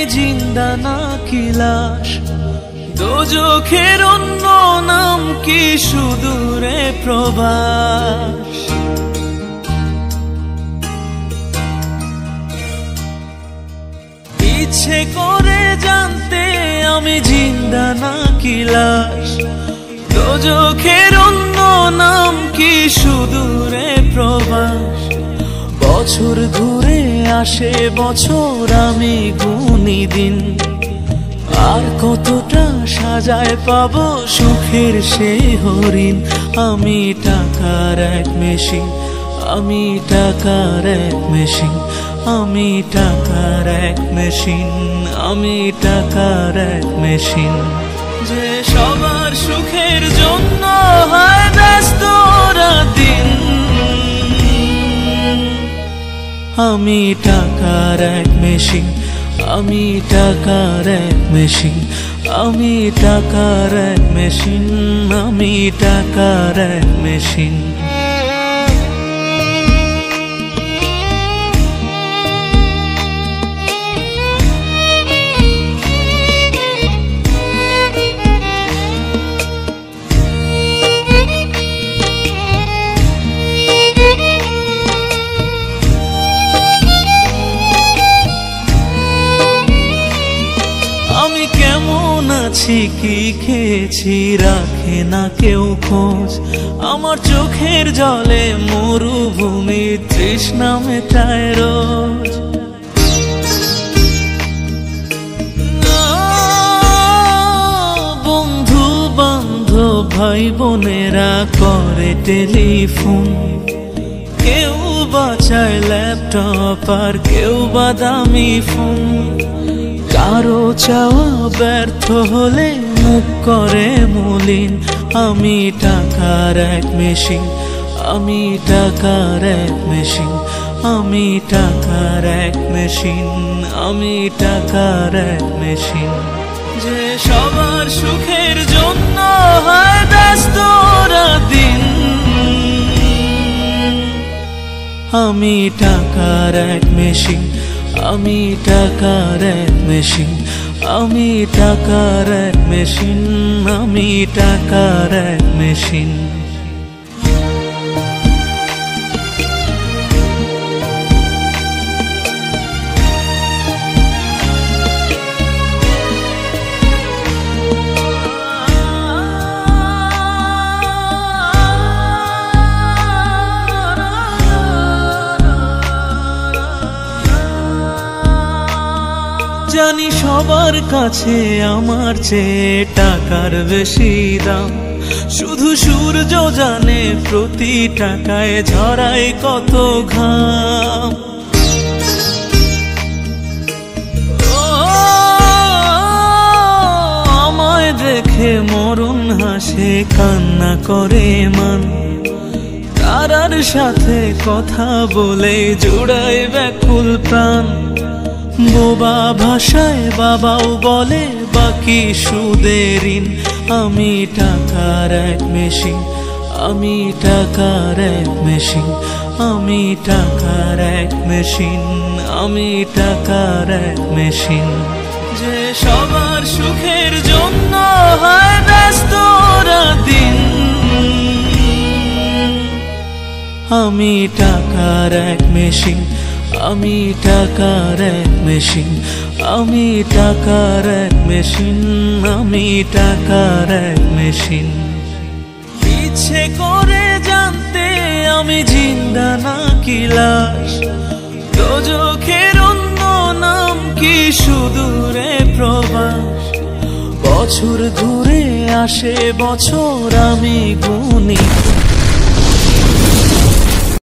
আমি জিন্দা নাকি লাশ, দোজখের অন্য নাম কি সুদূরে প্রবাস। ইচ্ছে করে জানতে আমি জিন্দা নাকি লাশ, দোজখের অন্য নাম কি সুদূরে প্রবাস। বছর ঘুরে আসে বছর, আমি গুনি দিন, আর কতটা সাজায় পাবো সুখের সেই হরিণ। আমি টাকার এক মেশিন, আমি টাকার এক মেশিন, আমি টাকার এক মেশিন, আমি টাকার এক মেশিন। যে সবার সুখের জন্য হয় ব্যস্ত দিন, আমি টাকার এক মেশিন, আমি টাকার এক মেশিন, আমি টাকার এক মেশিন, আমি টাকার এক মেশিন। আমি কেমন আছি কি খেয়েছি রাখে না কেউ খোঁজ, আমার চোখের জলে মরুভূমি তৃষ্ণা মেটায় রোজ। বন্ধু বান্ধব ভাই বোনেরা করে টেলিফোন, কেউ বাঁচায় ল্যাপটপ আর কেউ বা দামি ফোন। কারো চাওয়া ব্যর্থ হলে মুখ করে মলিন, আমি টাকার এক মেশিন, আমি টাকার এক মেশিন, আমি টাকার এক মেশিন, আমি টাকার এক মেশিন। যে সবার সুখের জন্য হয় ব্যস্ত দিন, আমি টাকার এক মেশিন, আমি টাকার এক মেশিন, আমি টাকার এক মেশিন, আমি টাকার এক মেশিন। জানি সবার কাছে আমার চেয়ে টাকার বেশি দাম, শুধু সূর্য জানে প্রতি টাকায় ঝরায় কত ঘাম। আমায় দেখে মরণ হাসে কান্না করে মান, তারার সাথে কথা বলে জুড়ায় ব্যাকুল প্রাণ। বোবা ভাষায় বাবাও বলে বাকি সুদের ঋণ, আমি টাকার এক মেশিন, আমি টাকার এক মেশিন, আমি টাকার এক মেশিন, আমি টাকার এক মেশিন। যে সবার সুখের জন্য হয় ব্যস্ত দিন, আমি টাকার এক মেশিন, আমি টাকার এক মেশিন, আমি টাকার এক মেশিন, আমি টাকার এক মেশিন। ইচ্ছে করে জানতে আমি জিন্দা নাকি লাশ, দোজখের অন্য নাম কি সুদূরে প্রবাস। বছর ঘুরে আসে বছর, আমি গুনি